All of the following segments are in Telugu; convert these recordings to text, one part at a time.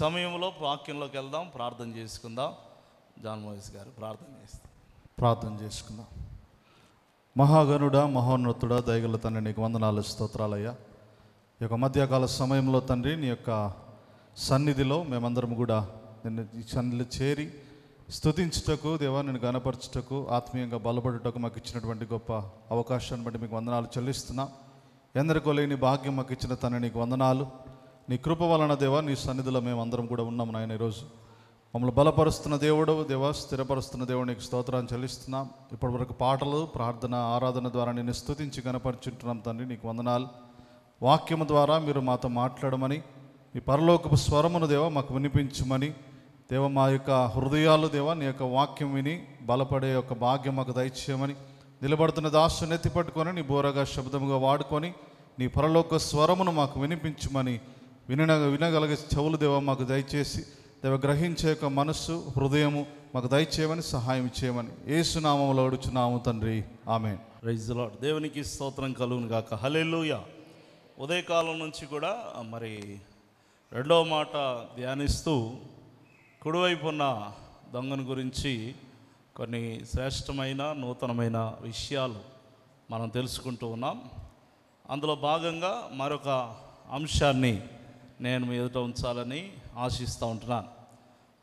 సమయంలో వాక్యంలోకి వెళ్దాం, ప్రార్థన చేసుకుందాం. జాన్ మోయిస్ గారు ప్రార్థన చేసుకుందాం. మహాగణుడా, మహోన్నతుడా, దయగల తండ్రి, నీకు వందనాలు, స్తోత్రాలయ్యా. ఈ యొక్క మధ్యకాల సమయంలో తండ్రి, నీ యొక్క సన్నిధిలో మేమందరం కూడా నిన్ను ఈ సన్నిధిలో చేరి స్తుతించుటకు, దేవా నిన్ను గణపరచుటకు, ఆత్మీయంగా బలపడుటకు మాకు ఇచ్చినటువంటి గొప్ప అవకాశాన్ని బట్టి మీకు వందనాలు చెల్లిస్తున్నాం. ఎందరికో లేని భాగ్యం మాకు ఇచ్చిన తండ్రి, నీకు వందనాలు. నీ కృప వలన దేవా నీ సన్నిధిలో మేమందరం కూడా ఉన్నాం నాయన. ఈరోజు మమ్మల్ని బలపరుస్తున్న దేవుడు దేవా, స్థిరపరుస్తున్న దేవుడు, నీకు స్తోత్రాన్ని చెల్లిస్తున్నాం. ఇప్పటి వరకు పాటలు, ప్రార్థన, ఆరాధన ద్వారా నిన్ను స్తుతించి గణపరుచుంటున్నాం తండ్రి, నీకు వందనాలు. వాక్యము ద్వారా మీరు మాతో మాట్లాడమని, మీ పరలోకపు స్వరమును దేవా మాకు వినిపించమని, దేవ మా యొక్క హృదయాలు దేవా నీ యొక్క వాక్యం విని బలపడే యొక్క భాగ్యం మాకు దయచేయమని, నిలబడుతున్న దాసుని ఎత్తి పట్టుకొని నీ బోరగా శబ్దముగా వాడుకొని నీ పరలోక స్వరమును మాకు వినిపించమని, వినగలిగే చెవులు దేవా మాకు దయచేసి, దేవ గ్రహించే యొక్క మనస్సు, హృదయము మాకు దయచేయమని, సహాయం చేయమని యేసు నామములో అడుగుచున్నాము తండ్రి, ఆమేన్. Praise the lord. దేవునికి స్తోత్రం కలుగును గాక. హల్లెలూయా. ఉదయకాలం నుంచి కూడా మరి రెండవ మాట ధ్యానిస్తూ కుడివైపు ఉన్న దొంగను గురించి కొన్ని శ్రేష్టమైన నూతనమైన విషయాలు మనం తెలుసుకుంటూ ఉన్నాం. అందులో భాగంగా మరొక అంశాన్ని నేను మీ ఎదుట ఉంచాలని ఆశిస్తూ ఉంటున్నాను.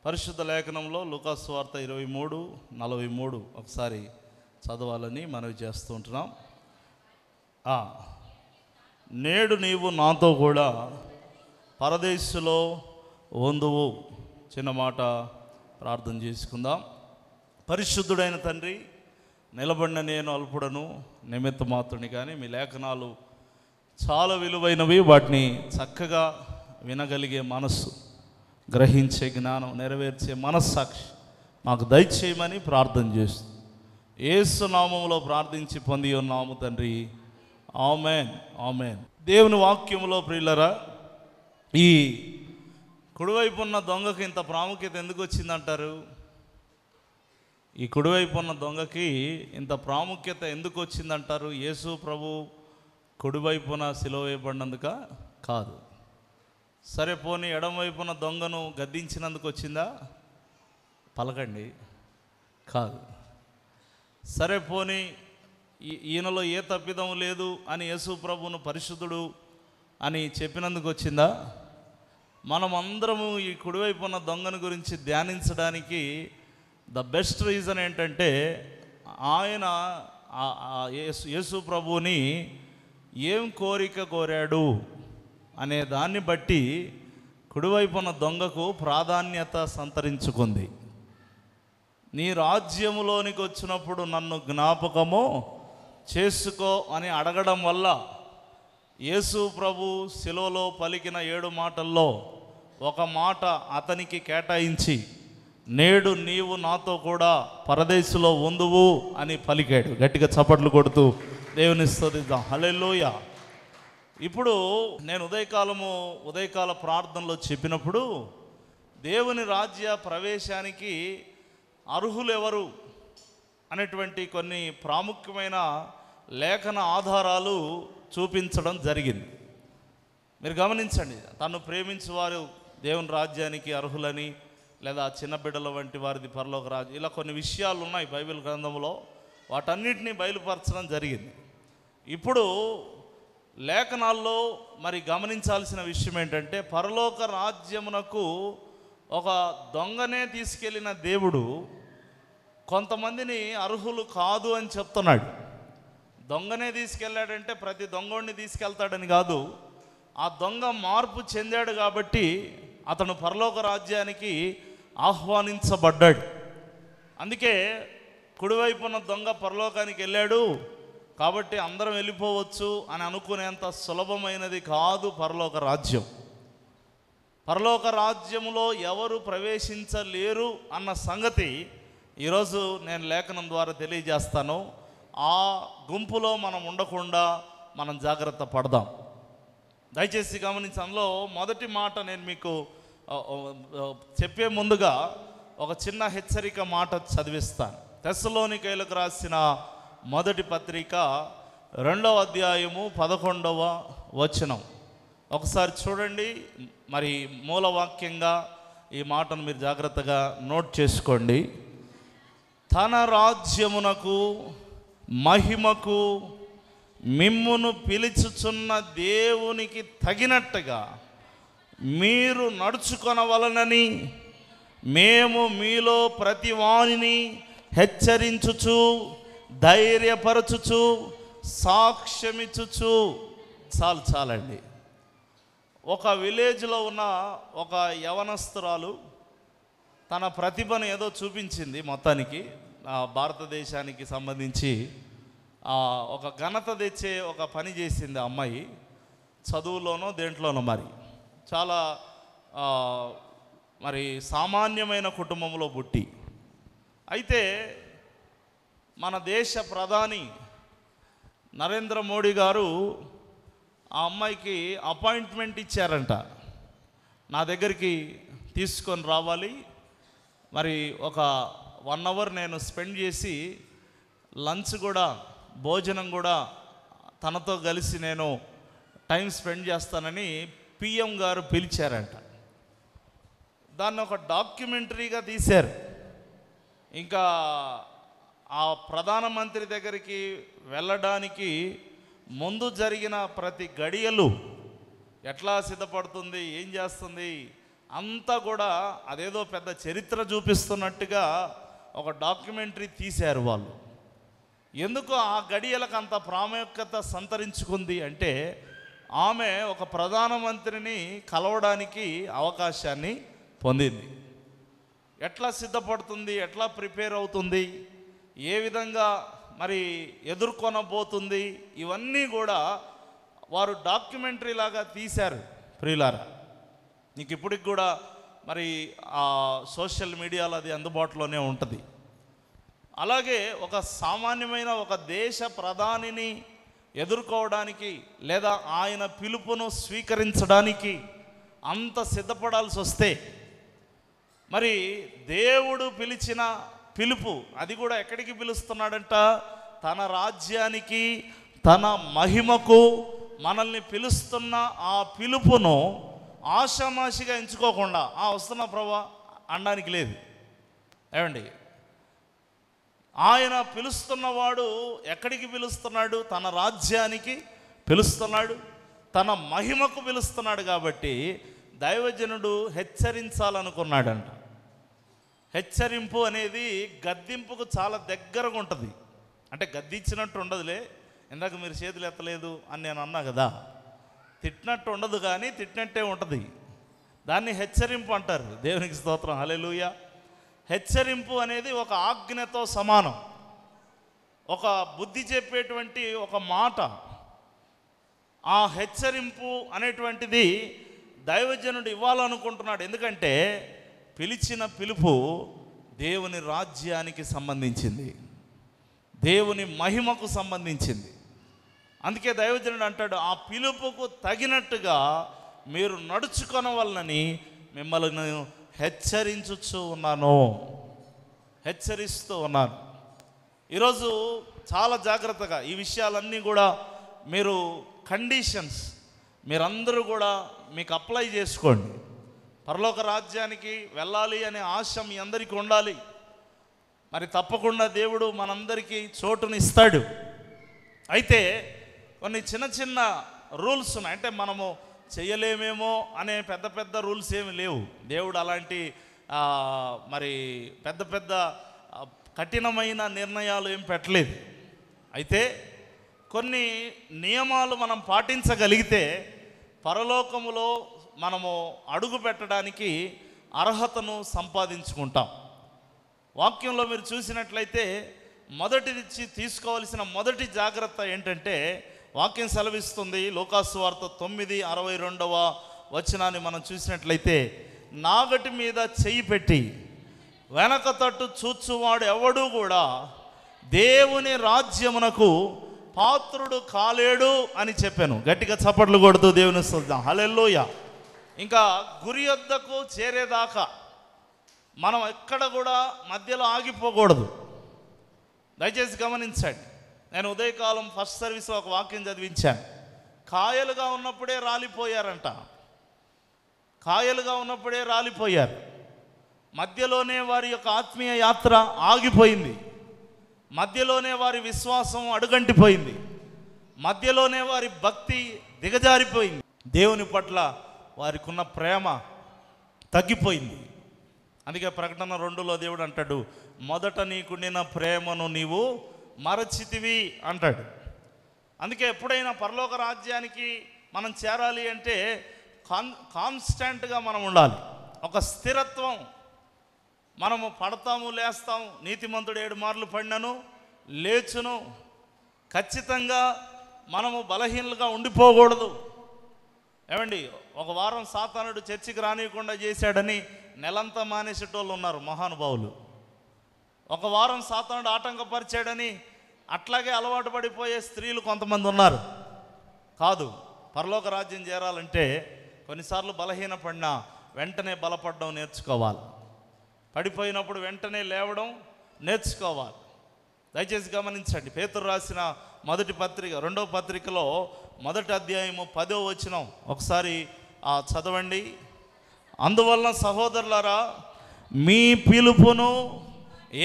పరిశుద్ధ లేఖనంలో లూకా సువార్త 23:43 ఒకసారి చదవాలని మనవి చేస్తూ ఉంటున్నాం. నేడు నీవు నాతో కూడా పరదేశులో వందువు. చిన్న మాట ప్రార్థన చేసుకుందాం. పరిశుద్ధుడైన తండ్రి, నిలబడిన నేను అల్పుడను, నిమిత్త మాత్రుని, కానీ మీ లేఖనాలు చాలా విలువైనవి. వాటిని చక్కగా వినగలిగే మనస్సు, గ్రహించే జ్ఞానం, నెరవేర్చే మనస్సాక్షి మాకు దయచేయమని ప్రార్థన చేస్తూ యేసు నామములో ప్రార్థించి పొంది ఉన్నాము తండ్రి, ఆమేన్, ఆమేన్. దేవుని వాక్యములో ప్రియులరా, ఈ కుడివైపు ఉన్న దొంగకి ఇంత ప్రాముఖ్యత ఎందుకు వచ్చిందంటారు? ఈ కుడివైపు ఉన్న దొంగకి ఇంత ప్రాముఖ్యత ఎందుకు వచ్చిందంటారు? యేసు ప్రభు కుడివైపున సిలువ వేయబడినందుక కాదు. సరే పోనీ ఎడమవైపున దొంగను గద్దించినందుకు వచ్చిందా? పలకండి, కాదు. సరే పోనీ ఈయనలో ఏ తప్పిదం లేదు అని యేసు ప్రభువును పరిశుద్ధుడు అని చెప్పినందుకు వచ్చిందా? మనం అందరము ఈ కుడివైపు ఉన్న దొంగను గురించి ధ్యానించడానికి ద బెస్ట్ రీజన్ ఏంటంటే, ఆయన యేసు ప్రభువుని ఏం కోరిక కోరాడు అనే దాన్ని బట్టి కుడివైపు ఉన్న దొంగకు ప్రాధాన్యత సంతరించుకుంది. నీ రాజ్యములోనికి వచ్చినప్పుడు నన్ను జ్ఞాపకము చేసుకో అని అడగడం వల్ల యేసు ప్రభు శిలువలో పలికిన 7 మాటల్లో ఒక మాట అతనికి కేటాయించి, నేడు నీవు నాతో కూడా పరదేశులో ఉందువు అని పలికాడు. గట్టిగా చప్పట్లు కొడుతూ దేవుని స్తుతిద్దాం. హల్లెలూయా. ఇప్పుడు నేను ఉదయకాల ప్రార్థనలో చెప్పినప్పుడు దేవుని రాజ్య ప్రవేశానికి అర్హులు ఎవరు అనేటువంటి కొన్ని ప్రాముఖ్యమైన లేఖన ఆధారాలు చూపించడం జరిగింది. మీరు గమనించండి. తను ప్రేమించేవారు దేవుని రాజ్యానికి అర్హులని, లేదా చిన్న బిడ్డల వంటి వారిది పరలోక రాజ్యం, ఇలా కొన్ని విషయాలు ఉన్నాయి బైబిల్ గ్రంథంలో. వాటన్నిటినీ బయలుపరచడం జరిగింది. ఇప్పుడు లేఖనాల్లో మరి గమనించాల్సిన విషయం ఏంటంటే, పరలోక రాజ్యమునకు ఒక దొంగనే తీసుకెళ్ళిన దేవుడు కొంతమందిని అర్హులు కాదు అని చెప్తున్నాడు. దొంగనే తీసుకెళ్ళాడంటే ప్రతి దొంగోడిని తీసుకెళ్తాడని కాదు. ఆ దొంగ మార్పు చెందాడు కాబట్టి అతను పరలోక రాజ్యానికి ఆహ్వానించబడ్డాడు. అందుకే కుడివైపున దొంగ పరలోకానికి వెళ్ళాడు కాబట్టి అందరం వెళ్ళిపోవచ్చు అని అనుకునేంత సులభమైనది కాదు పరలోక రాజ్యం. పరలోక రాజ్యములో ఎవరు ప్రవేశించలేరు అన్న సంగతి ఈరోజు నేను లేఖనం ద్వారా తెలియజేస్తాను. ఆ గుంపులో మనం ఉండకుండా మనం జాగ్రత్త పడదాం. దయచేసి గమనించి, అందులో మొదటి మాట నేను మీకు చెప్పే ముందుగా ఒక చిన్న హెచ్చరిక మాట చదివిస్తాను. తెస్సలోనికైలకు రాసిన మొదటి పత్రిక 2వ అధ్యాయము 11వ వచనం. ఒకసారి చూడండి. మరి మూలవాక్యంగా ఈ మాటను మీరు జాగ్రత్తగా నోట్ చేసుకోండి. తన రాజ్యమునకు మహిమకు మిమ్మును పిలుచుచున్న దేవునికి తగినట్టుగా మీరు నడుచుకొనవలనని మేము మీలో ప్రతి వానిని హెచ్చరించుచు, ధైర్యపరచుచు, సాక్ష్యమిచ్చుచు. చాలండి. ఒక విలేజ్లో ఉన్న ఒక యవనస్తురాలు తన ప్రతిభను ఏదో చూపించింది. మొత్తానికి భారతదేశానికి సంబంధించి ఒక ఘనత తెచ్చే ఒక పని చేసింది ఆ అమ్మాయి. చదువులోనో దేంట్లోనో మరి చాలా మరి సామాన్యమైన కుటుంబంలో పుట్టి, అయితే మన దేశ ప్రధాని నరేంద్ర మోడీ గారు ఆ అమ్మాయికి అపాయింట్మెంట్ ఇచ్చారంట. నా దగ్గరికి తీసుకొని రావాలి, మరి ఒక 1 అవర్ నేను స్పెండ్ చేసి లంచ్ కూడా, భోజనం కూడా తనతో కలిసి నేను టైం స్పెండ్ చేస్తానని పిఎం గారు పిలిచారంట. దాన్ని ఒక డాక్యుమెంటరీగా తీశారు. ఇంకా ఆ ప్రధానమంత్రి దగ్గరికి వెళ్ళడానికి ముందు జరిగిన ప్రతి గడియలు ఎట్లా సిద్ధపడుతుంది, ఏం చేస్తుంది అంతా కూడా అదేదో పెద్ద చరిత్ర చూపిస్తున్నట్టుగా ఒక డాక్యుమెంటరీ తీశారు వాళ్ళు. ఎందుకు ఆ గడియలకు అంత ప్రాముఖ్యత సంతరించుకుంది అంటే, ఆమె ఒక ప్రధానమంత్రిని కలవడానికి అవకాశాన్ని పొందింది. ఎట్లా సిద్ధపడుతుంది, ఎట్లా ప్రిపేర్ అవుతుంది, ఏ విధంగా మరి ఎదుర్కొనబోతుంది, ఇవన్నీ కూడా వారు డాక్యుమెంటరీ లాగా తీశారు. ప్రియులారా, నీకు ఇప్పటికి కూడా మరి ఆ సోషల్ మీడియాలో అది అందుబాటులోనే ఉంటుంది. అలాగే ఒక సామాన్యమైన ఒక దేశ ప్రధానిని ఎదుర్కోవడానికి లేదా ఆయన పిలుపును స్వీకరించడానికి అంత సిద్ధపడాల్సి వస్తే, మరి దేవుడు పిలిచిన పిలుపు, అది కూడా ఎక్కడికి పిలుస్తున్నాడంట? తన రాజ్యానికి, తన మహిమకు మనల్ని పిలుస్తున్న ఆ పిలుపును ఆషామాషిగా ఎంచుకోకుండా వస్తున్నా ప్రభా అనడానికి లేదు. ఏమండి, ఆయన పిలుస్తున్నవాడు ఎక్కడికి పిలుస్తున్నాడు? తన రాజ్యానికి పిలుస్తున్నాడు, తన మహిమకు పిలుస్తున్నాడు. కాబట్టి దైవజనుడు హెచ్చరించాలనుకున్నాడంట. హెచ్చరింపు అనేది గద్దింపుకు చాలా దగ్గరగా ఉంటుంది. అంటే గద్దించినట్టు ఉండదులే, ఇందాక మీరు చేతులు ఎత్తలేదు అని నేను అన్నా కదా, తిట్టినట్టు ఉండదు కానీ తిట్టినట్టే ఉంటుంది. దాన్ని హెచ్చరింపు అంటారు. దేవునికి స్తోత్రం, హల్లెలూయా. హెచ్చరింపు అనేది ఒక ఆజ్ఞతో సమానం, ఒక బుద్ధి చెప్పేటువంటి ఒక మాట. ఆ హెచ్చరింపు అనేటువంటిది దైవజనుడు ఇవ్వాలనుకుంటున్నాడు. ఎందుకంటే పిలిచిన పిలుపు దేవుని రాజ్యానికి సంబంధించింది, దేవుని మహిమకు సంబంధించింది. అందుకే దైవజనుడు అంటాడు, ఆ పిలుపుకు తగినట్టుగా మీరు నడుచుకొనవలనని మిమ్మల్ని హెచ్చరించుచూ ఉన్నాను, హెచ్చరిస్తూ ఉన్నాను. ఈరోజు చాలా జాగ్రత్తగా ఈ విషయాలన్నీ కూడా మీరు కండిషన్స్ మీరందరూ కూడా మీకు అప్లై చేసుకోండి. పరలోక రాజ్యానికి వెళ్ళాలి అనే ఆశ మీ అందరికీ ఉండాలి. మరి తప్పకుండా దేవుడు మనందరికీ చోటుని ఇస్తాడు. అయితే కొన్ని చిన్న చిన్న రూల్స్ ఉన్నాయి. అంటే మనము చేయలేమేమో అనే పెద్ద పెద్ద రూల్స్ ఏమి లేవు. దేవుడు అలాంటి మరి పెద్ద పెద్ద కఠినమైన నిర్ణయాలు ఏం పెట్టలేదు. అయితే కొన్ని నియమాలు మనం పాటించగలిగితే పరలోకములో మనము అడుగు పెట్టడానికి అర్హతను సంపాదించుకుంటాం. వాక్యంలో మీరు చూసినట్లయితే మొదటిది తీసుకోవాల్సిన మొదటి జాగ్రత్త ఏంటంటే, వాక్యం సెలవిస్తుంది. లూకాసు వార్త 9:62 వచనాన్ని మనం చూసినట్లయితే, నాగటి మీద చెయ్యి పెట్టి వెనక తట్టు చూచువాడు ఎవడూ కూడా దేవుని రాజ్యమునకు పాత్రుడు కాలేడు అని చెప్పాను. గట్టిగా చప్పట్లు కొడుతూ దేవుని స్తుతిద్దాం, హల్లెలూయా. ఇంకా గురి వద్దకు చేరేదాకా మనం ఎక్కడ కూడా మధ్యలో ఆగిపోకూడదు. దయచేసి గమనించండి. నేను ఉదయకాలం ఫస్ట్ సర్వీస్లో ఒక వాక్యం చదివించాను. కాయలుగా ఉన్నప్పుడే రాలిపోయారంట. కాయలుగా ఉన్నప్పుడే రాలిపోయారు. మధ్యలోనే వారి యొక్క ఆత్మీయ యాత్ర ఆగిపోయింది. మధ్యలోనే వారి విశ్వాసం అడుగంటిపోయింది. మధ్యలోనే వారి భక్తి దిగజారిపోయింది. దేవుని పట్ల వారికి ఉన్న ప్రేమ తగ్గిపోయింది. అందుకే ప్రకటన 2లో దేవుడు అంటాడు, మొదట నీకుండిన ప్రేమను నీవు మరచితివి అంటాడు. అందుకే ఎప్పుడైనా పరలోక రాజ్యానికి మనం చేరాలి అంటే కాన్స్టెంట్గా మనం ఉండాలి. ఒక స్థిరత్వం. మనము పడతాము, లేస్తాము. నీతిమంతుడు 7 మార్లు పడినను లేచును. ఖచ్చితంగా మనము బలహీనలుగా ఉండిపోకూడదు. ఏమండి, ఒక వారం సాతానుడు చర్చికి రానియకుండా చేశాడని నెలంతా మానేసేటోళ్ళు ఉన్నారు మహానుభావులు. ఒక వారం సాతానుడు ఆటంకపరిచాడని అట్లాగే అలవాటు పడిపోయే స్త్రీలు కొంతమంది ఉన్నారు. కాదు, పరలోక రాజ్యం చేరాలంటే కొన్నిసార్లు బలహీన పడినా వెంటనే బలపడడం నేర్చుకోవాలి. పడిపోయినప్పుడు వెంటనే లేవడం నేర్చుకోవాలి. దయచేసి గమనించండి. పేతురు రాసిన మొదటి పత్రిక 2వ పత్రికలో 1వ అధ్యాయము 10వ వచనం ఒకసారి చదవండి. అందువలన సహోదరులారా, మీ పిలుపును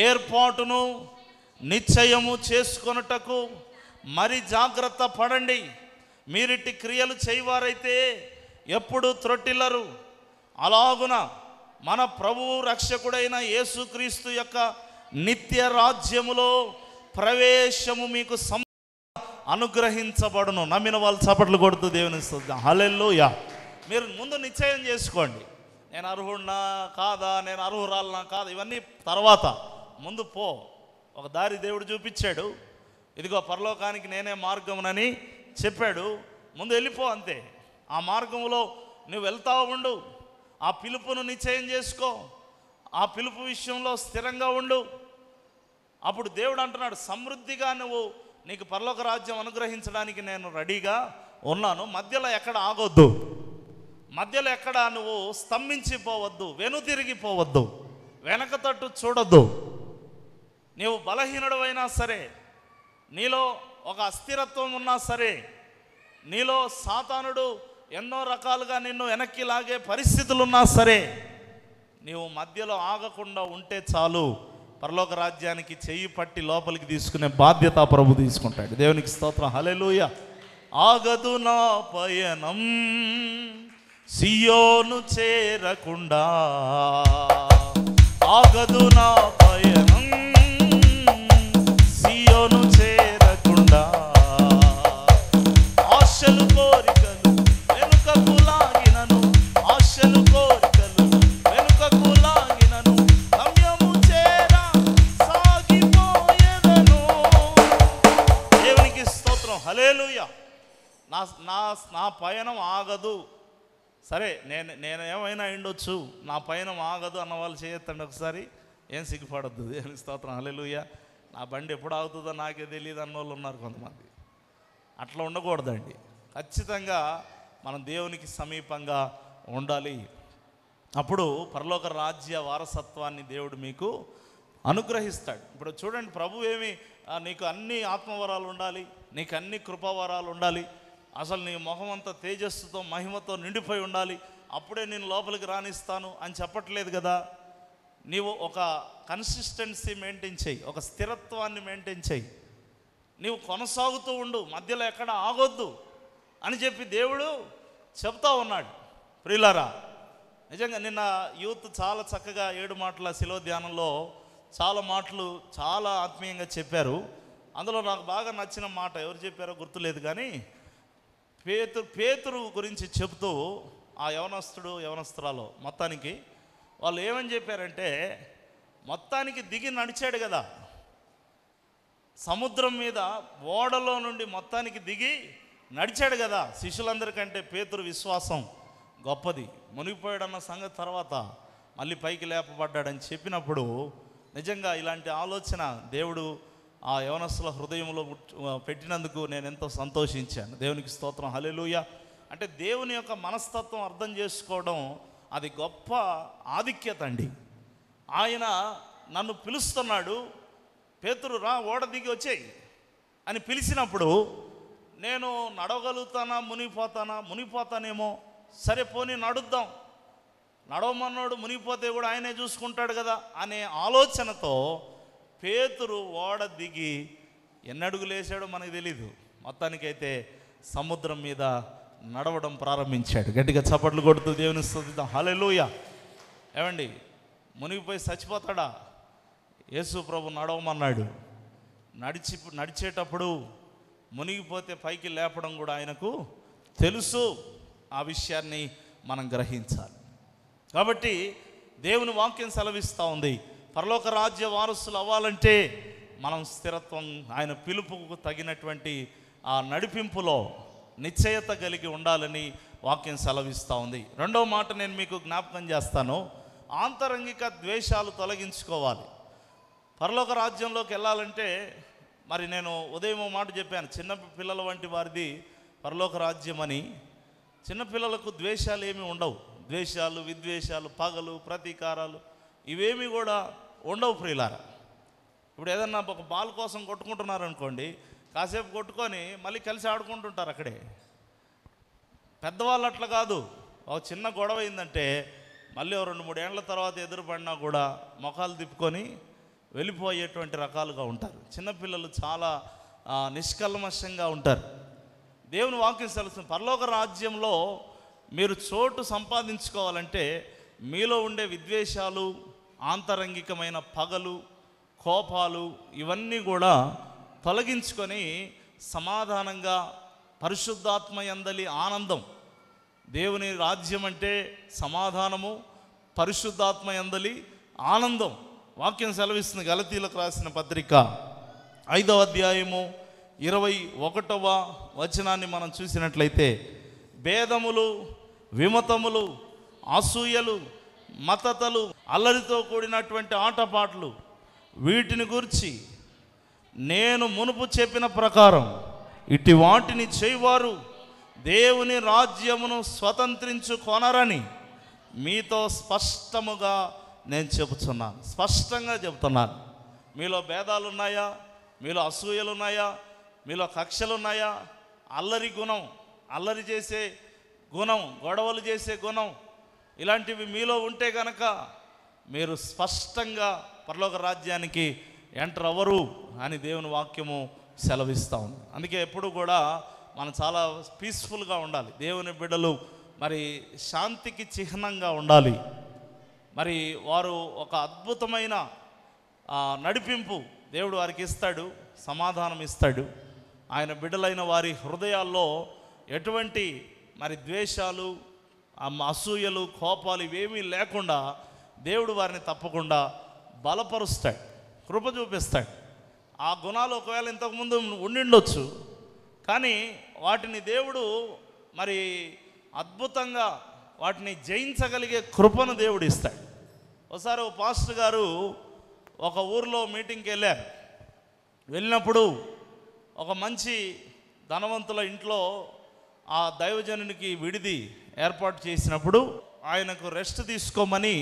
ఏర్పాటును నిశ్చయము చేసుకొనుటకు మరి జాగ్రత్త పడండి. మీరిట్టి క్రియలు చేయవారైతే ఎప్పుడు త్రొట్టిల్లరు. అలాగున మన ప్రభువు రక్షకుడైన యేసుక్రీస్తు యొక్క నిత్య రాజ్యములో ప్రవేశము మీకు అనుగ్రహించబడును. నమ్మిన వాళ్ళు చప్పట్లు కొడుతూ దేవుని స్తుతిద్దాం. హల్లెలూయా. మీరు ముందు నిశ్చయం చేసుకోండి, నేను అర్హుడినా కాదా, నేను అర్హురాలనా కాదా, ఇవన్నీ తర్వాత. ముందు పో. ఒక దారి దేవుడు చూపించాడు. ఇదిగో పరలోకానికి నేనే మార్గమునని చెప్పాడు. ముందు వెళ్ళిపో, అంతే. ఆ మార్గంలో నువ్వు వెళ్తా ఉండు. ఆ పిలుపును నిశ్చయం చేసుకో. ఆ పిలుపు విషయంలో స్థిరంగా ఉండు. అప్పుడు దేవుడు అంటున్నాడు, సమృద్ధిగా నీకు పరలోక రాజ్యం అనుగ్రహించడానికి నేను రెడీగా ఉన్నాను. మధ్యలో ఎక్కడ ఆగొద్దు. మధ్యలో ఎక్కడ నువ్వు స్తంభించిపోవద్దు, వెనుతిరిగిపోవద్దు, వెనక తట్టు చూడొద్దు. నీవు బలహీనుడు అయినా సరే, నీలో ఒక అస్థిరత్వం ఉన్నా సరే, నీలో సాతానుడు ఎన్నో రకాలుగా నిన్ను వెనక్కి లాగే పరిస్థితులున్నా సరే, నీవు మధ్యలో ఆగకుండా ఉంటే చాలు. పరలోక రాజ్యానికి చెయ్యి పట్టి లోపలికి తీసుకునే బాధ్యత ప్రభు తీసుకుంటాడు. దేవునికి స్తోత్రం. హల్లెలూయా. ఆగదు నా పయనం సియోను చేరకుండా, ఆగదు నా పయనం సియోను చేరకుండా, ఆశలు కోరికలు వెనుకకు లాగినను, ఆశలు కోరికలు వెనుకకు లాగినను, గమ్యము చేరా సాగిపోయేదను. దేవునికి స్తోత్రం. హల్లెలూయా. నా పయనం ఆగదు. సరే, నేను ఏమైనా అయిండొచ్చు, నా పయనం ఆగదు అన్న వాళ్ళు చేయొద్దండి ఒకసారి. ఏం సిగ్గుపడద్దు. దేవునికి స్తోత్రం. హల్లెలూయా. నా బండి ఎప్పుడు ఆగుతుందో నాకే తెలియదు అన్న వాళ్ళు ఉన్నారు కొంతమంది. అట్లా ఉండకూడదండి. ఖచ్చితంగా మనం దేవునికి సమీపంగా ఉండాలి. అప్పుడు పరలోక రాజ్య వారసత్వాన్ని దేవుడు మీకు అనుగ్రహిస్తాడు. ఇప్పుడు చూడండి, ప్రభు ఏమి నీకు అన్ని ఆత్మవరాలు ఉండాలి, నీకు అన్ని కృపావరాలు ఉండాలి, అసలు నీ మొహం అంతా తేజస్సుతో మహిమతో నిండిపోయి ఉండాలి, అప్పుడే నేను లోపలికి రాణిస్తాను అని చెప్పట్లేదు కదా. నీవు ఒక కన్సిస్టెన్సీ మెయింటైన్ చేయి, ఒక స్థిరత్వాన్ని మెయింటైన్ చేయి. నీవు కొనసాగుతూ ఉండు, మధ్యలో ఎక్కడ ఆగొద్దు అని చెప్పి దేవుడు చెప్తా ఉన్నాడు. ప్రియులారా, నిజంగా నిన్న యూత్ చాలా చక్కగా 7 మాటల శిలో ధ్యానంలో చాలా మాటలు చాలా ఆత్మీయంగా చెప్పారు. అందులో నాకు బాగా నచ్చిన మాట ఎవరు చెప్పారో గుర్తులేదు, కానీ పేతురు గురించి చెబుతూ ఆ యవనస్తురాలో మొత్తానికి వాళ్ళు ఏమని చెప్పారంటే, మొత్తానికి దిగి నడిచాడు కదా సముద్రం మీద, ఓడలో నుండి మొత్తానికి దిగి నడిచాడు కదా. శిష్యులందరికంటే పేతురు విశ్వాసం గొప్పది. మునిగిపోయాడన్న సంగతి తర్వాత మళ్ళీ పైకి లేపబడ్డాడని చెప్పినప్పుడు నిజంగా ఇలాంటి ఆలోచన దేవుడు ఆ యవనస్తుల హృదయంలో పెట్టినందుకు నేను ఎంతో సంతోషించాను. దేవునికి స్తోత్రం. హల్లెలూయా. అంటే దేవుని యొక్క మనస్తత్వం అర్థం చేసుకోవడం అది గొప్ప ఆధిక్యత అండి. ఆయన నన్ను పిలుస్తున్నాడు, పేతురు రా ఓడ దిగి వచ్చేయి అని పిలిచినప్పుడు నేను నడవగలుగుతానా, మునిగిపోతానేమో, సరే పోనీ నడుద్దాం, నడవమన్నాడు, మునిగిపోతే కూడా ఆయనే చూసుకుంటాడు కదా అనే ఆలోచనతో పేతురు ఓడ దిగి ఎన్ని అడుగులు వేసాడో మనకు తెలీదు, మొత్తానికైతే సముద్రం మీద నడవడం ప్రారంభించాడు. గట్టిగా చప్పట్లు కొడుతూ దేవుని స్తుతిద్దాం. హల్లెలూయా. ఏమండి, మునిగిపోయి చచ్చిపోతాడా? యేసు ప్రభు నడవమన్నాడు. నడిచేటప్పుడు మునిగిపోతే పైకి లేపడం కూడా ఆయనకు తెలుసు. ఆ విషయాన్ని మనం గ్రహించాలి. కాబట్టి దేవుని వాక్యం సెలవిస్తూ ఉంది, పరలోక రాజ్య వారసులు అవ్వాలంటే మనం స్థిరత్వం, ఆయన పిలుపుకు తగినటువంటి ఆ నడిపింపులో నిశ్చయత కలిగి ఉండాలని వాక్యం సెలవిస్తూ ఉంది. రెండవ మాట నేను మీకు జ్ఞాపకం చేస్తాను, ఆంతరంగిక ద్వేషాలు తొలగించుకోవాలి. పరలోక రాజ్యంలోకి వెళ్ళాలంటే మరి నేను ఉదయం మాట చెప్పాను, చిన్న పిల్లల వంటి వారిది పరలోక రాజ్యం అని. చిన్నపిల్లలకు ద్వేషాలు ఏమీ ఉండవు. ద్వేషాలు, విద్వేషాలు, పగలు, ప్రతీకారాలు ఇవేమీ కూడా ఉండవు ప్రియులారా. ఇప్పుడు ఏదన్నా ఒక బాల్ కోసం కొట్టుకుంటున్నారనుకోండి, కాసేపు కొట్టుకొని మళ్ళీ కలిసి ఆడుకుంటుంటారు అక్కడే. పెద్దవాళ్ళు అట్లా కాదు, ఒక చిన్న గొడవ అయిందంటే మళ్ళీ 2-3 ఏళ్ల తర్వాత ఎదురుపడినా కూడా ముఖాలు తిప్పుకొని వెళ్ళిపోయేటువంటి రకాలుగా ఉంటారు. చిన్నపిల్లలు చాలా నిష్కల్మషంగా ఉంటారు. దేవుని వాక్యం సెలవుస్తుంది, పరలోక రాజ్యంలో మీరు చోటు సంపాదించుకోవాలంటే మీలో ఉండే విద్వేషాలు, ఆంతరంగికమైన పగలు, కోపాలు ఇవన్నీ కూడా తొలగించుకొని సమాధానంగా పరిశుద్ధాత్మ యందలి ఆనందం. దేవుని రాజ్యం అంటే సమాధానము, పరిశుద్ధాత్మ యందలి ఆనందం. వాక్యం సెలవిస్తుంది, గలతీలకు రాసిన పత్రిక 5వ అధ్యాయము 21వ వచనాన్ని మనం చూసినట్లయితే, భేదములు, విమతములు, అసూయలు, మతతలు, అల్లరితో కూడినటువంటి ఆటపాటలు, వీటిని గురించి నేను మునుపు చెప్పిన ప్రకారం ఇట్టి వాటిని చేయవారు దేవుని రాజ్యమును స్వతంత్రించుకొనరని మీతో స్పష్టముగా నేను చెబుతున్నాను. స్పష్టంగా చెబుతున్నాను. మీలో భేదాలు ఉన్నాయా? మీలో అసూయలు ఉన్నాయా? మీలో కక్షలు ఉన్నాయా? అల్లరి గుణం, అల్లరి చేసే గుణం, గొడవలు చేసే గుణం, ఇలాంటివి మీలో ఉంటే కనుక మీరు స్పష్టంగా పరలోక రాజ్యానికి ఎంటర్ అవ్వరు అని దేవుని వాక్యము సెలవిస్తూ ఉంది. అందుకే ఎప్పుడు కూడా మనం చాలా పీస్ఫుల్గా ఉండాలి. దేవుని బిడ్డలు మరి శాంతికి చిహ్నంగా ఉండాలి. మరి వారు ఒక అద్భుతమైన నడిపింపు దేవుడు వారికి ఇస్తాడు, సమాధానం ఇస్తాడు. ఆయన బిడ్డలైన వారి హృదయాల్లో ఎటువంటి మరి ద్వేషాలు, అసూయలు, కోపాలు ఇవేమీ లేకుండా దేవుడు వారిని తప్పకుండా బలపరుస్తాడు, కృప చూపిస్తాడు. ఆ గుణాలు ఒకవేళ ఇంతకుముందు ఉండిండొచ్చు, కానీ వాటిని దేవుడు మరి అద్భుతంగా వాటిని జయించగలిగే కృపను దేవుడు ఇస్తాడు. ఒకసారి ఓ పాస్టర్ గారు ఒక ఊరిలో మీటింగ్కి వెళ్ళారు. వెళ్ళినప్పుడు ఒక మంచి ధనవంతుల ఇంట్లో ఆ దైవజనునికి విడిది ఏర్పాటు చేసినప్పుడు ఆయనకు రెస్ట్ తీసుకోమని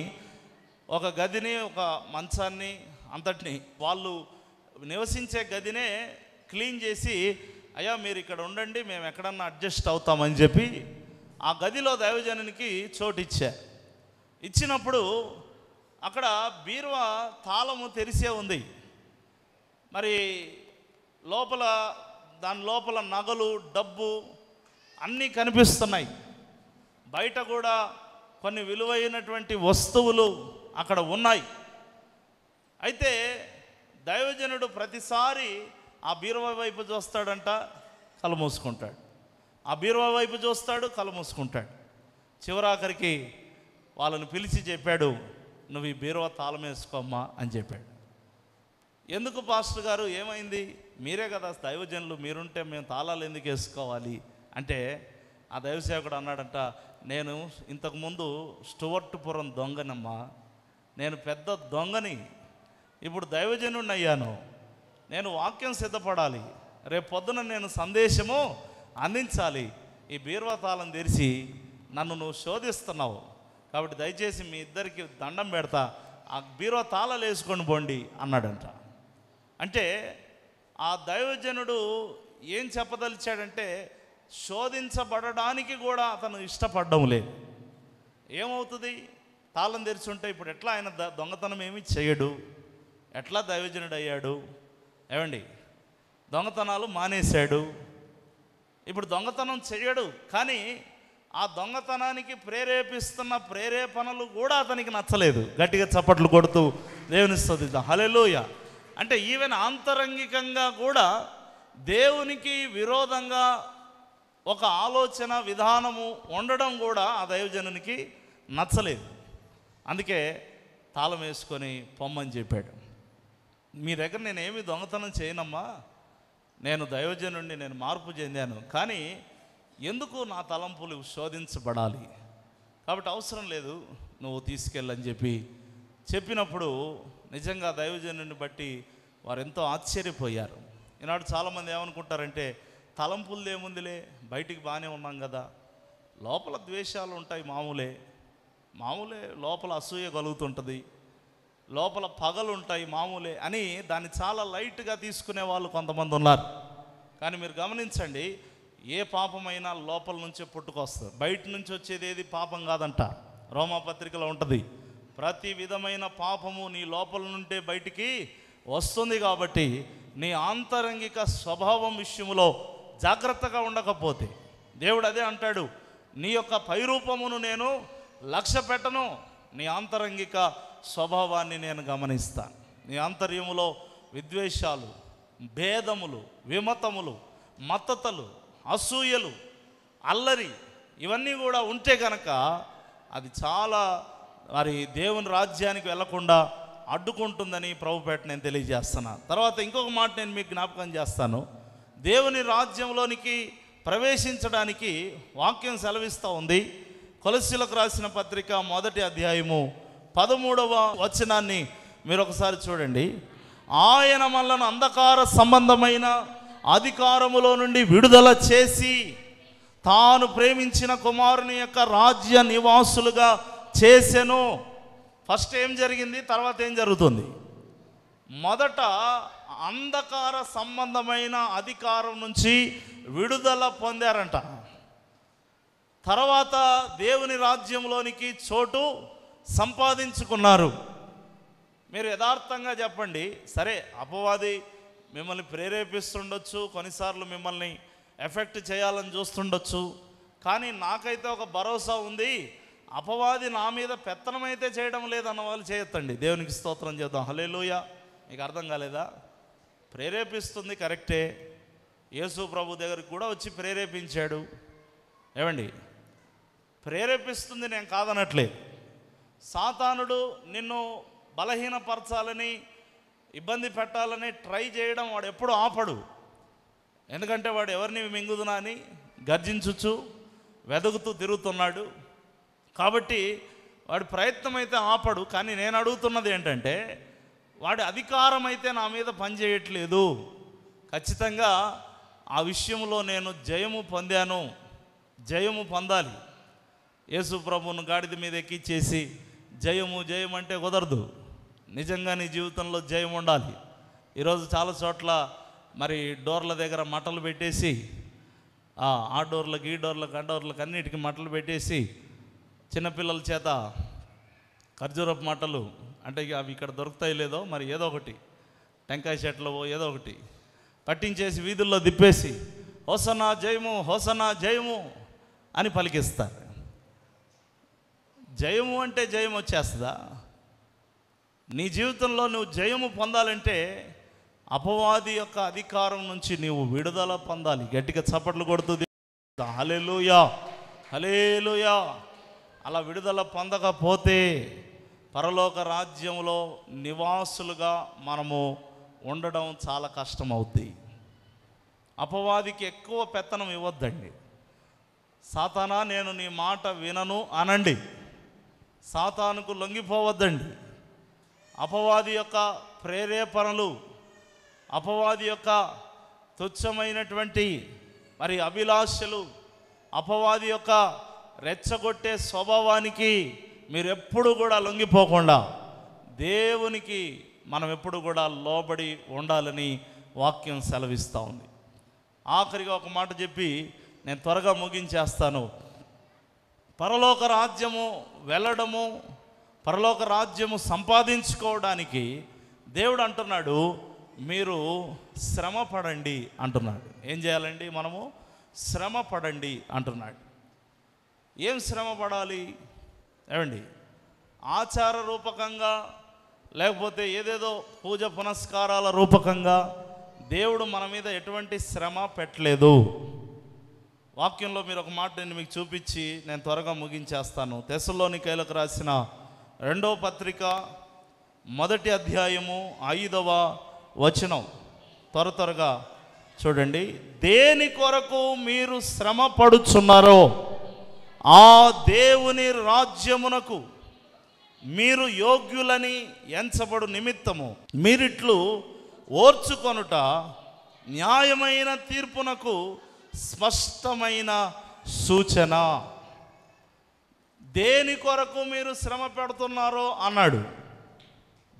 ఒక గదిని, ఒక మంచాన్ని అంతటిని, వాళ్ళు నివసించే గదినే క్లీన్ చేసి, అయ్యా మీరు ఇక్కడ ఉండండి, మేము ఎక్కడన్నా అడ్జస్ట్ అవుతామని చెప్పి ఆ గదిలో దైవజనునికి చోటు ఇచ్చారు. ఇచ్చినప్పుడు అక్కడ బీరువా తాళము తెరిసే ఉంది. మరి దాని లోపల నగలు, డబ్బు అన్నీ కనిపిస్తున్నాయి. బయట కూడా కొన్ని విలువైనటువంటి వస్తువులు అక్కడ ఉన్నాయి. అయితే దైవజనుడు ప్రతిసారి ఆ బీరువా వైపు చూస్తాడంట, కళ్ళు మూసుకుంటాడు. ఆ బీరువా వైపు చూస్తాడు, కళ్ళు మూసుకుంటాడు. చివరాఖరికి వాళ్ళని పిలిచి చెప్పాడు, నువ్వు ఈ బీరువా తాళం వేసుకోమ్మా అని చెప్పాడు. ఎందుకు పాస్టర్ గారు, ఏమైంది? మీరే కదా దైవజనులు, మీరుంటే మేము తాళాలు ఎందుకు వేసుకోవాలి అంటే, ఆ దైవసేవకుడు అన్నాడంట, నేను ఇంతకుముందు స్టువర్ట్పురం దొంగనమ్మా, నేను పెద్ద దొంగని, ఇప్పుడు దైవజనుడిని అయ్యాను, నేను వాక్యం సిద్ధపడాలి, రేపు పొద్దున నేను సందేశము అందించాలి, ఈ బీరువా తాళం తెరిచి నన్ను నువ్వు శోధిస్తున్నావు, కాబట్టి దయచేసి మీ ఇద్దరికి దండం పెడతా, ఆ బీరువా తాళాలు వేసుకొని పోండి అన్నాడంట. అంటే ఆ దైవజనుడు ఏం చెప్పదలిచాడంటే శోధించబడడానికి కూడా అతను ఇష్టపడడం లేదు. ఏమవుతుంది? తాళం తెరిచుంటే ఇప్పుడు ఎట్లా ఆయన దొంగతనం ఏమీ చేయడు, ఎట్లా దైవజనుడు అయ్యాడు? ఏమండి, దొంగతనాలు మానేశాడు, ఇప్పుడు దొంగతనం చేయడు. కానీ ఆ దొంగతనానికి ప్రేరేపిస్తున్న ప్రేరేపణలు కూడా అతనికి నచ్చలేదు. గట్టిగా చప్పట్లు కొడుతూ దేవుని స్తుతిద్దాం. హల్లెలూయా. అంటే ఈవెన్ ఆంతరంగికంగా కూడా దేవునికి విరోధంగా ఒక ఆలోచన విధానము ఉండడం కూడా ఆ దైవజనునికి నచ్చలేదు. అందుకే తాళం వేసుకొని పొమ్మని చెప్పాడు. మీ దగ్గర నేనేమి దొంగతనం చేయనమ్మా, నేను దైవజనుడిని, నేను మార్పు చెందాను, కానీ ఎందుకు నా తలంపులు శోధించబడాలి, కాబట్టి అవసరం లేదు, నువ్వు తీసుకెళ్ళని చెప్పినప్పుడు నిజంగా దైవజనుడిని బట్టి వారు ఎంతో ఆశ్చర్యపోయారు. ఈనాడు చాలామంది ఏమనుకుంటారంటే తలంపులు ఏముందిలే, బయటికి బాగానే ఉన్నాం కదా, లోపల ద్వేషాలు ఉంటాయి, మామూలే, లోపల అసూయ కలుగుతుంటుంది, లోపల పగలు ఉంటాయి, మామూలే అని దాన్ని చాలా లైట్గా తీసుకునే వాళ్ళు కొంతమంది ఉన్నారు. కానీ మీరు గమనించండి, ఏ పాపమైనా లోపల నుంచే పుట్టుకొస్తుంది, బయట నుంచి వచ్చేది ఏది పాపం కాదంట. రోమాపత్రికలో ఉంటుంది, ప్రతి విధమైన పాపము నీ లోపల నుండే బయటికి వస్తుంది. కాబట్టి నీ ఆంతరంగిక స్వభావం విషయంలో జాగ్రత్తగా ఉండకపోతే, దేవుడు అదే అంటాడు, నీ యొక్క పైరూపమును నేను లక్ష్య పెట్టను, నీ ఆంతరంగిక స్వభావాన్ని నేను గమనిస్తాను. నీ ఆంతర్యములో విద్వేషాలు, భేదములు, విమతములు, మత్తతలు, అసూయలు, అల్లరి ఇవన్నీ కూడా ఉంటే కనుక అది చాలా మరి దేవుని రాజ్యానికి వెళ్లకుండా అడ్డుకుంటుందని ప్రభుపేట నేను తెలియజేస్తున్నాను. తర్వాత ఇంకొక మాట నేను మీకు జ్ఞాపకం చేస్తాను. దేవుని రాజ్యంలోనికి ప్రవేశించడానికి వాక్యం సెలవిస్తూ ఉంది. కొలస్సీలకు రాసిన పత్రిక 1వ అధ్యాయము 13వ వచనాన్ని మీరు ఒకసారి చూడండి. ఆయన మనలను అంధకార సంబంధమైన అధికారములో నుండి విడుదల చేసి తాను ప్రేమించిన కుమారుని యొక్క రాజ్య నివాసులుగా చేసెను. ఫస్ట్ ఏం జరిగింది, తర్వాత ఏం జరుగుతుంది? మొదట అంధకార సంబంధమైన అధికారం నుంచి విడుదల పొందారంట. తర్వాత దేవుని రాజ్యంలోనికి చోటు సంపాదించుకున్నారు. మీరు యథార్థంగా చెప్పండి, సరే అపవాది మిమ్మల్ని ప్రేరేపిస్తుండొచ్చు, కొన్నిసార్లు మిమ్మల్ని ఎఫెక్ట్ చేయాలని చూస్తుండొచ్చు, కానీ నాకైతే ఒక భరోసా ఉంది, అపవాది నా మీద పెత్తనమైతే చేయడం లేదన్న వాళ్ళు చేయొద్దండి. దేవునికి స్తోత్రం చేద్దాం. హల్లెలూయా. మీకు అర్థం కాలేదా? ప్రేరేపిస్తుంది కరెక్టే, యేసు ప్రభు దగ్గరికి కూడా వచ్చి ప్రేరేపించాడు. ఏమండి, ప్రేరేపిస్తుంది, నేను కాదనట్లే. సాతానుడు నిన్ను బలహీనపరచాలని, ఇబ్బంది పెట్టాలని ట్రై చేయడం వాడు ఎప్పుడు ఆపడు. ఎందుకంటే వాడు ఎవరిని మింగుదునా అని గర్జించుచు వెదుగుతూ తిరుగుతున్నాడు. కాబట్టి వాడి ప్రయత్నం అయితే ఆపడు. కానీ నేను అడుగుతున్నది ఏంటంటే, వాడి అధికారం అయితే నా మీద పనిచేయట్లేదు, ఖచ్చితంగా ఆ విషయంలో నేను జయము పొందాను, జయము పొందాలి. యేసు ప్రభువును గాడిద మీద ఎక్కిచ్చేసి జయము అంటే కుదరదు. నిజంగా నీ జీవితంలో జయం ఉండాలి. ఈరోజు చాలా చోట్ల మరి డోర్ల దగ్గర మట్టలు పెట్టేసి, ఆ డోర్లకు, ఈ డోర్లకు, ఆ డోర్లకు అన్నిటికీ మట్టలు పెట్టేసి చిన్నపిల్లల చేత ఖర్జూరపు మట్టలు, అంటే అవి ఇక్కడ దొరుకుతాయి లేదో మరి ఏదో ఒకటి, టెంకాయ చెట్లు ఏదో ఒకటి పట్టించేసి వీధుల్లో దిప్పేసి హోసన్నా జయము, హోసన్నా జయము అని పలికిస్తారు. జయము అంటే జయం వచ్చేస్తుందా? నీ జీవితంలో నువ్వు జయము పొందాలంటే అపవాది యొక్క అధికారం నుంచి నీవు విడుదల పొందాలి. గట్టిగా చప్పట్లు కొడుతుంది. హల్లెలూయా, హల్లెలూయా. అలా విడుదల పొందకపోతే పరలోక రాజ్యంలో నివాసులుగా మనము ఉండడం చాలా కష్టం అవుద్ది. అపవాదికి ఎక్కువ పెత్తనం ఇవ్వద్దండి. సాతానా నేను నీ మాట వినను అనండి, సాతానుకు లొంగిపోవద్దండి. అపవాది యొక్క ప్రేరేపణలు, అపవాది యొక్క తుచ్చమైనటువంటి మరి అభిలాషలు, అపవాది యొక్క రెచ్చగొట్టే స్వభావానికి మీరు ఎప్పుడు కూడా లొంగిపోకుండా దేవునికి మనం ఎప్పుడు కూడా లోబడి ఉండాలని వాక్యం సెలవిస్తూ ఉంది. ఆఖరిగా ఒక మాట చెప్పి నేను త్వరగా ముగించేస్తాను. పరలోక రాజ్యము వెళ్ళడము, పరలోక రాజ్యము సంపాదించుకోవడానికి దేవుడు అంటున్నాడు, మీరు శ్రమ పడండి అంటున్నాడు. ఏం చేయాలండి? మనము శ్రమ పడండి అంటున్నాడు. ఏం శ్రమ పడాలి ఏమండి? ఆచార రూపకంగా, లేకపోతే ఏదేదో పూజ పునస్కారాల రూపకంగా దేవుడు మన మీద ఎటువంటి శ్రమ పెట్టలేదు. వాక్యంలో మీరు ఒక మాట నేను మీకు చూపించి నేను త్వరగా ముగించేస్తాను. తెస్సలోనికైలకు రాసిన 2వ పత్రిక 1వ అధ్యాయము 5వ వచనం త్వరగా చూడండి. దేని కొరకు మీరు శ్రమ పడుచున్నారో ఆ దేవుని రాజ్యమునకు మీరు యోగ్యులని ఎంచబడు నిమిత్తము మీరిట్లు ఓర్చుకొనుట న్యాయమైన తీర్పునకు స్పష్టమైన సూచన. దేని కొరకు మీరు శ్రమ పెడుతున్నారో అన్నాడు.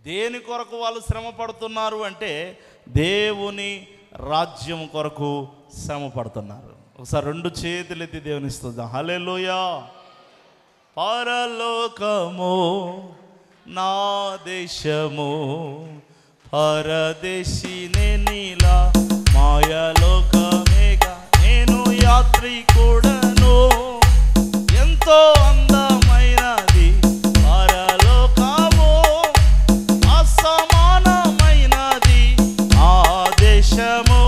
దేని కొరకు వాళ్ళు శ్రమ పడుతున్నారు అంటే దేవుని రాజ్యం కొరకు శ్రమ పడుతున్నారు. ఒకసారి 2 చేతులు ఎత్తి దేవుని స్తుతిద్దాం. హల్లెలూయా. పరలోకము నా దేశము, పరదేశినే నీలా మాయలోకమేగా నేను యాత్రికుడను. ఎంతో అందమైనది పరలోకము, అసమానమైనది ఆ దేశము.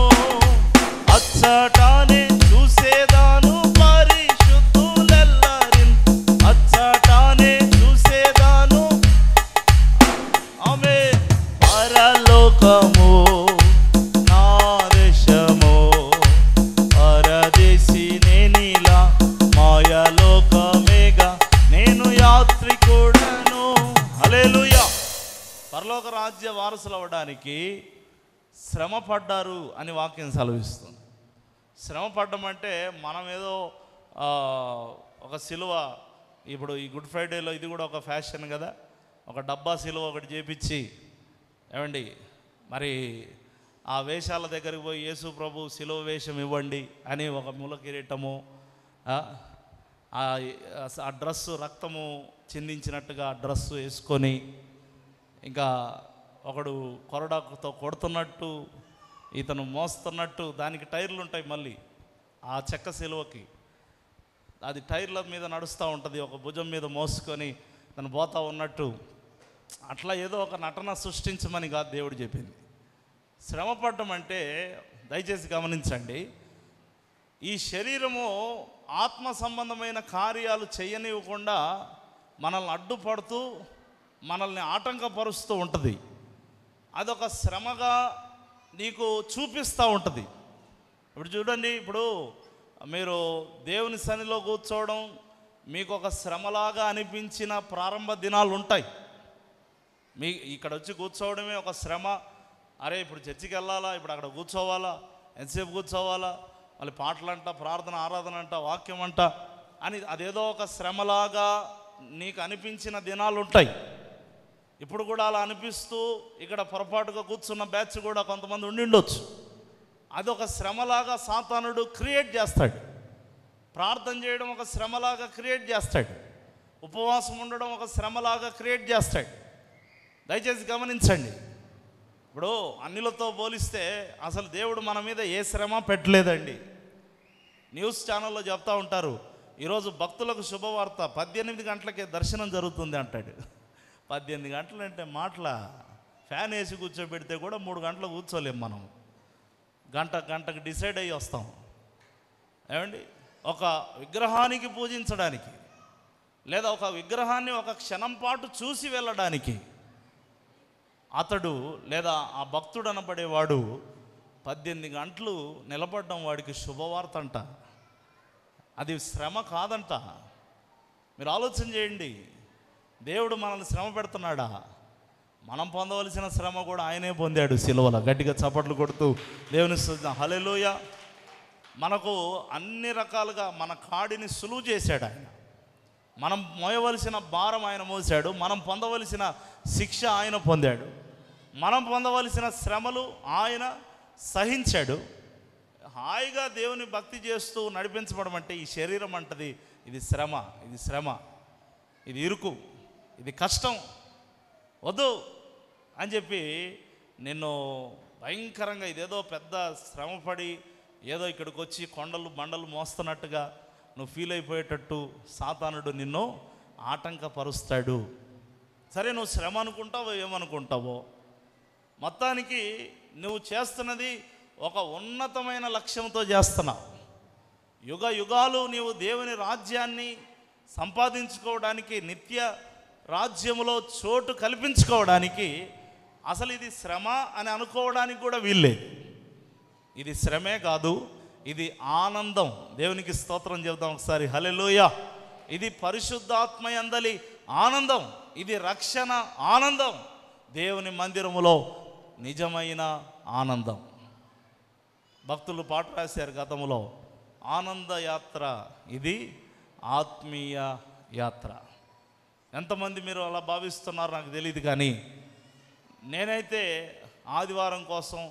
అచ్చటానే చూసేదాను పరిశుద్ధులెల్లరిన్, అచ్చటానే చూసేదాను. ఆమేన్. పరలోకము నా దేశము, పరదేశినే నీలా మాయలోకమేగా నేను యాత్రికుడను. హల్లెలూయా. పరలోక రాజ్య వారసులు అవ్వడానికి శ్రమ పడ్డారు అని వాక్యం సెలవిస్తుంది. శ్రమ పడ్డం అంటే మనం ఏదో ఒక సిలువ, ఇప్పుడు ఈ గుడ్ ఫ్రైడేలో ఇది కూడా ఒక ఫ్యాషన్ కదా, ఒక డబ్బా సిలువ ఒకటి చేపించి ఏమండి మరి ఆ వేషాల దగ్గరికి పోయి యేసు ప్రభు సిలువ వేషం ఇవ్వండి అని ఒక మూల కిరీటము, ఆ డ్రస్సు రక్తము చిందించినట్టుగా ఆ డ్రస్సు వేసుకొని, ఇంకా ఒకడు కొరడాకుతో కొడుతున్నట్టు, ఇతను మోస్తున్నట్టు, దానికి టైర్లు ఉంటాయి మళ్ళీ ఆ చెక్క సిలువకి, అది టైర్ల మీద నడుస్తూ ఉంటుంది, ఒక భుజం మీద మోసుకొని తను పోతా ఉన్నట్టు. అట్లా ఏదో ఒక నటన సృష్టించమని కాదు దేవుడు చెప్పింది. శ్రమ పడటం అంటే దయచేసి గమనించండి, ఈ శరీరము ఆత్మ సంబంధమైన కార్యాలు చేయనివ్వకుండా మనల్ని అడ్డుపడుతూ మనల్ని ఆటంకపరుస్తూ ఉంటుంది. అదొక శ్రమగా నీకు చూపిస్తూ ఉంటుంది. ఇప్పుడు చూడండి, ఇప్పుడు మీరు దేవుని సన్నిధిలో కూర్చోవడం మీకు ఒక శ్రమలాగా అనిపించిన ప్రారంభ దినాలు ఉంటాయి. మీ ఇక్కడ వచ్చి కూర్చోవడమే ఒక శ్రమ. అరే ఇప్పుడు చర్చికి వెళ్ళాలా, ఇప్పుడు అక్కడ కూర్చోవాలా, ఎంతసేపు కూర్చోవాలా, మళ్ళీ పాటలంట, ప్రార్థన ఆరాధన అంట, వాక్యం అంట అని అదేదో ఒక శ్రమలాగా నీకు అనిపించిన దినాలు ఉంటాయి. ఇప్పుడు కూడా అలా అనిపిస్తూ ఇక్కడ పొరపాటుగా కూర్చున్న బ్యాచ్ కూడా కొంతమంది ఉండిండొచ్చు. అదొక శ్రమలాగా సాతానుడు క్రియేట్ చేస్తాడు. ప్రార్థన చేయడం ఒక శ్రమలాగా క్రియేట్ చేస్తాడు. ఉపవాసం ఉండడం ఒక శ్రమలాగా క్రియేట్ చేస్తాడు. దయచేసి గమనించండి, ఇప్పుడు అన్నిలతో పోలిస్తే అసలు దేవుడు మన మీద ఏ శ్రమ పెట్టలేదండి. న్యూస్ ఛానల్లో చెప్తా ఉంటారు, ఈరోజు భక్తులకు శుభవార్త 18 గంటలకే దర్శనం జరుగుతుంది అంటాడు. 18 గంటలు అంటే మాటల, ఫ్యాన్ వేసి కూర్చోబెడితే కూడా 3 గంటలు కూర్చోలేం మనం. గంటకు డిసైడ్ అయ్యి వస్తాం. ఏమండి, ఒక విగ్రహానికి పూజించడానికి లేదా ఒక విగ్రహాన్ని ఒక క్షణం పాటు చూసి వెళ్ళడానికి అతడు లేదా ఆ భక్తుడు అనబడేవాడు 18 గంటలు నిలబడడం వాడికి శుభవార్త అంట. అది శ్రమ కాదంట. మీరు ఆలోచన చేయండి, దేవుడు మనల్ని శ్రమ పెడుతున్నాడా? మనం పొందవలసిన శ్రమ కూడా ఆయనే పొందాడు సిలువలో. గట్టిగా చప్పట్లు కొడుతూ దేవుని స్తుతిద్దాం. హల్లెలూయా. మనకు అన్ని రకాలుగా మన కాడిని సులువు చేశాడు ఆయన. మనం మోయవలసిన భారం ఆయన మోసాడు. మనం పొందవలసిన శిక్ష ఆయన పొందాడు. మనం పొందవలసిన శ్రమలు ఆయన సహించాడు. హాయిగా దేవుని భక్తి చేస్తూ నడిపించబడం అంటే ఈ శరీరం అంటది ఇది శ్రమ, ఇది శ్రమ, ఇది ఇరుకు, ఇది కష్టం, వద్దు అని చెప్పి నిన్ను భయంకరంగా ఇదేదో పెద్ద శ్రమపడి ఏదో ఇక్కడికి వచ్చి కొండలు బండలు మోస్తున్నట్టుగా నువ్వు ఫీల్ అయిపోయేటట్టు సాతానుడు నిన్ను ఆటంకపరుస్తాడు. సరే, నువ్వు శ్రమ అనుకుంటావో ఏమనుకుంటావో, మొత్తానికి నువ్వు చేస్తున్నది ఒక ఉన్నతమైన లక్ష్యంతో చేస్తున్నావు. యుగ యుగాలు నీవు దేవుని రాజ్యాన్ని సంపాదించుకోవడానికి, నిత్య రాజ్యములో చోటు కల్పించుకోవడానికి అసలు ఇది శ్రమ అని అనుకోవడానికి కూడా వీల్లేదు. ఇది శ్రమే కాదు, ఇది ఆనందం. దేవునికి స్తోత్రం చెబుదాం ఒకసారి, హల్లెలూయా. ఇది పరిశుద్ధాత్మయందలి ఆనందం, ఇది రక్షణ ఆనందం, దేవుని మందిరములో నిజమైన ఆనందం. భక్తులు పాట రాశారు గతంలో, ఆనంద యాత్ర ఇది ఆత్మీయ యాత్ర. ఎంతమంది మీరు అలా భావిస్తున్నారో నాకు తెలియదు, కానీ నేనైతే ఆదివారం కోసం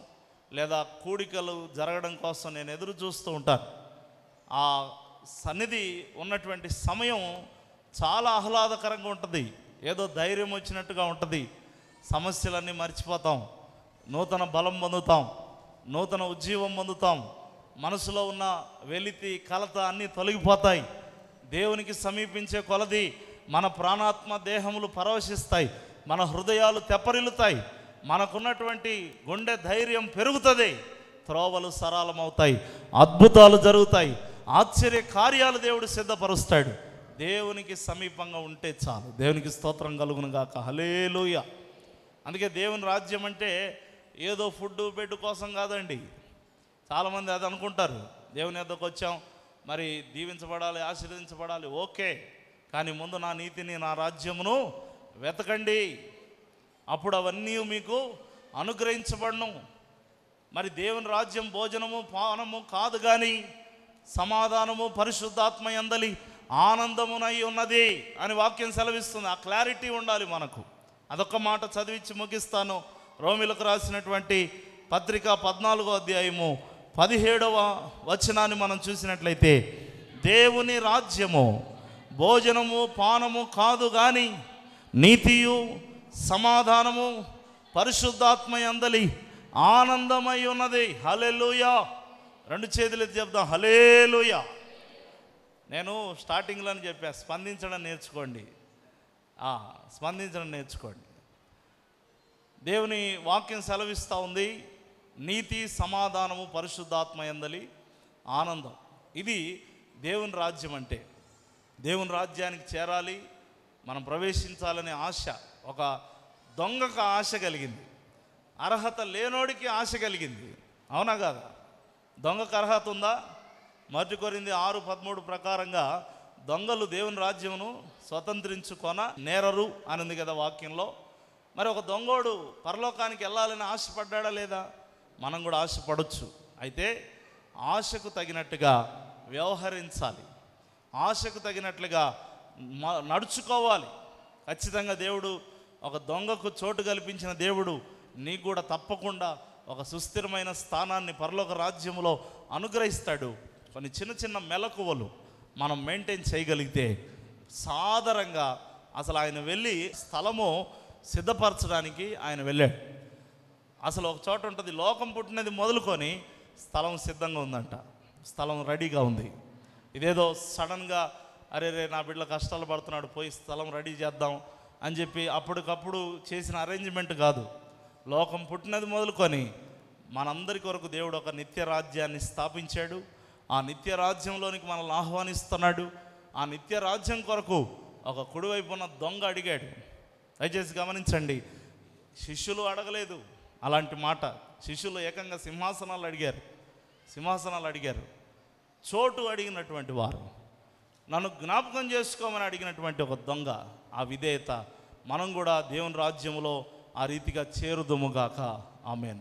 లేదా కూడికలు జరగడం కోసం నేను ఎదురు చూస్తూ ఉంటాను. ఆ సన్నిధి ఉన్నటువంటి సమయం చాలా ఆహ్లాదకరంగా ఉంటుంది, ఏదో ధైర్యం వచ్చినట్టుగా ఉంటుంది. సమస్యలన్నీ మర్చిపోతాం, నూతన బలం పొందుతాం, నూతన ఉజ్జీవం పొందుతాం, మనసులో ఉన్న వెలితి కలత అన్నీ తొలగిపోతాయి. దేవునికి సమీపించే కొలది మన ప్రాణాత్మ దేహములు పరవశిస్తాయి, మన హృదయాలు తెప్పరిల్లుతాయి, మనకున్నటువంటి గుండె ధైర్యం పెరుగుతుంది, త్రోవలు సరళమవుతాయి, అద్భుతాలు జరుగుతాయి, ఆశ్చర్య కార్యాలు దేవుడు సిద్ధపరుస్తాడు. దేవునికి సమీపంగా ఉంటే చాలు. దేవునికి స్తోత్రం కలుగును గాక, హల్లెలూయా. అందుకే దేవుని రాజ్యం అంటే ఏదో ఫుడ్ బెడ్ కోసం కాదండి. చాలామంది అది అనుకుంటారు, దేవుని యొద్దకు వచ్చాం మరి దీవించబడాలి, ఆశీర్వదించబడాలి, ఓకే, కానీ ముందు నా నీతిని నా రాజ్యమును వెతకండి, అప్పుడు అవన్నీ మీకు అనుగ్రహించబడను. మరి దేవుని రాజ్యం భోజనము పానము కాదు, కానీ సమాధానము పరిశుద్ధాత్మ యందలి ఆనందమునై ఉన్నది అని వాక్యం సెలవిస్తుంది. ఆ క్లారిటీ ఉండాలి మనకు. అదొక్క మాట చదివించి ముగిస్తాను. రోమిలకు రాసినటువంటి పత్రిక 14వ అధ్యాయము 17వ వచనాన్ని మనం చూసినట్లయితే, దేవుని రాజ్యము భోజనము పానము కాదు, కానీ నీతియు సమాధానము పరిశుద్ధాత్మ యందలి ఆనందమై ఉన్నది. హల్లెలూయా. రెండు చేతులు చెప్దాం, హల్లెలూయా. నేను స్టార్టింగ్లోనే చెప్పా, స్పందించడం నేర్చుకోండి, స్పందించడం నేర్చుకోండి. దేవుని వాక్యం సెలవిస్తూ ఉంది, నీతి సమాధానము పరిశుద్ధాత్మ యందలి ఆనందం. ఇది దేవుని రాజ్యం అంటే. దేవుని రాజ్యానికి చేరాలి, మనం ప్రవేశించాలనే ఆశ ఒక దొంగకు ఆశ కలిగింది, అర్హత లేనోడికి ఆశ కలిగింది. అవునా కాదా? దొంగకు అర్హత ఉందా? 1 కొరింథీ 6:13 ప్రకారంగా దొంగలు దేవుని రాజ్యమును స్వతంత్రించుకొన నేరరు అని ఉంది కదా వాక్యంలో. మరి ఒక దొంగోడు పరలోకానికి వెళ్ళాలని ఆశపడ్డా లేదా? మనం కూడా ఆశపడవచ్చు. అయితే ఆశకు తగినట్టుగా వ్యవహరించాలి, ఆశకు తగినట్లుగా నడుచుకోవాలి. ఖచ్చితంగా దేవుడు ఒక దొంగకు చోటు కల్పించిన దేవుడు నీకు కూడా తప్పకుండా ఒక సుస్థిరమైన స్థానాన్ని పరలోక రాజ్యంలో అనుగ్రహిస్తాడు. కొన్ని చిన్న చిన్న మెలకువలు మనం మెయింటైన్ చేయగలిగితే సాధారణంగా అసలు ఆయన వెళ్ళి స్థలము సిద్ధపరచడానికి ఆయన వెళ్ళాడు. అసలు ఒక చోట ఉంటుంది, లోకం పుట్టినది మొదలుకొని స్థలం సిద్ధంగా ఉందంట, స్థలం రెడీగా ఉంది. ఇదేదో సడన్గా అరే నా బిడ్డ కష్టాలు పడుతున్నాడు, పోయి స్థలం రెడీ చేద్దాం అని చెప్పి అప్పటికప్పుడు చేసిన అరేంజ్మెంట్ కాదు. లోకం పుట్టినది మొదలుకొని మనందరి కొరకు దేవుడు ఒక నిత్య రాజ్యాన్ని స్థాపించాడు. ఆ నిత్య రాజ్యంలోనికి మనల్ని ఆహ్వానిస్తున్నాడు. ఆ నిత్య రాజ్యం కొరకు ఒక కుడివైపు ఉన్న దొంగ అడిగాడు. దయచేసి గమనించండి, శిష్యులు అడగలేదు అలాంటి మాట. శిష్యులు ఏకంగా సింహాసనాలు అడిగారు, చోటు అడిగినటువంటి వారు, నన్ను జ్ఞాపకం చేసుకోమని అడిగినటువంటి ఒక దొంగ. ఆ విధేయత మనం కూడా దేవుని రాజ్యంలో ఆ రీతిగా చేరుదుముగాక. ఆమేన్.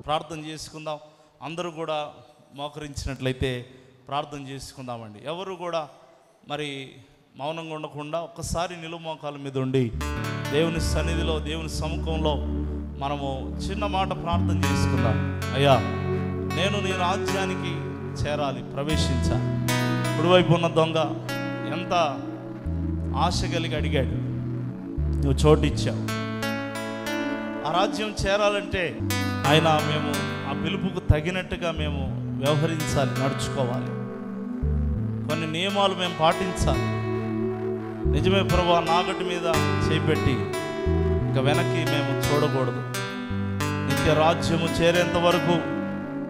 ప్రార్థన చేసుకుందాం. అందరూ కూడా మోకరించినట్లయితే ప్రార్థన చేసుకుందామండి. ఎవరు కూడా మరి మౌనంగా ఉండకుండా ఒక్కసారి నిలుమోకాల మీద ఉండి దేవుని సన్నిధిలో, దేవుని సముఖంలో మనము చిన్న మాట ప్రార్థన చేసుకుందాం. అయ్యా, నేను నీ రాజ్యానికి చేరాలి, ప్రవేశించాలి. కుడివైపు ఉన్న దొంగ ఎంత ఆశ కలిగి అడిగాడు, నువ్వు చోటిచ్చావు. ఆ రాజ్యం చేరాలంటే మేము ఆ పిలుపుకు తగినట్టుగా మేము వ్యవహరించాలి, నడుచుకోవాలి. కొన్ని నియమాలు మేము పాటించాలి. నిజమే ప్రభువా, నాగటి మీద చేపెట్టి ఇంకా వెనక్కి మేము చూడకూడదు. నిత్య రాజ్యము చేరేంత వరకు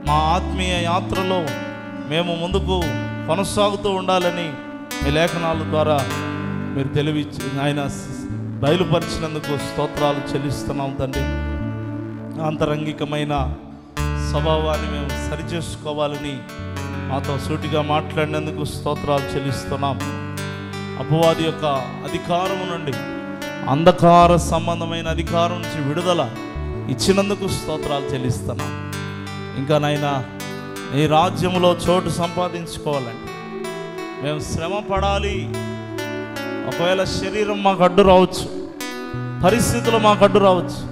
మా ఆత్మీయ యాత్రలో మేము ముందుకు కొనసాగుతూ ఉండాలని మీ లేఖనాల ద్వారా మీరు తెలివిచ్చి ఆయన బయలుపరిచినందుకు స్తోత్రాలు చెల్లిస్తున్నాం తండ్రి. ఆంతరంగికమైన స్వభావాన్ని మేము సరిచేసుకోవాలని మాతో సూటిగా మాట్లాడినందుకు స్తోత్రాలు చెల్లిస్తున్నాం. అపవాది యొక్క అధికారము నుండి, అంధకార సంబంధమైన అధికారం నుంచి విడుదల ఇచ్చినందుకు స్తోత్రాలు చెల్లిస్తున్నాం. ఇంకా నాయనా, నీ రాజ్యంలో చోటు సంపాదించుకోవాలండి మేము శ్రమ పడాలి. ఒకవేళ శరీరం మాకు అడ్డు రావచ్చు, పరిస్థితులు మాకు అడ్డు రావచ్చు,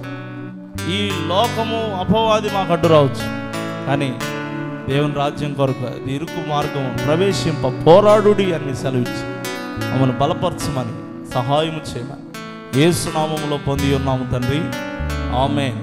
ఈ లోకము అపవాది మాకు అడ్డు రావచ్చు, కానీ దేవుని రాజ్యం కొరకు అది ఇరుకు మార్గం ప్రవేశింప పోరాడుడి అని సెలవిచ్చి మమ్మల్ని బలపరచమని, సహాయము చేయమని యేసు నామములో పొంది ఉన్నాము తండ్రి. ఆమేన్.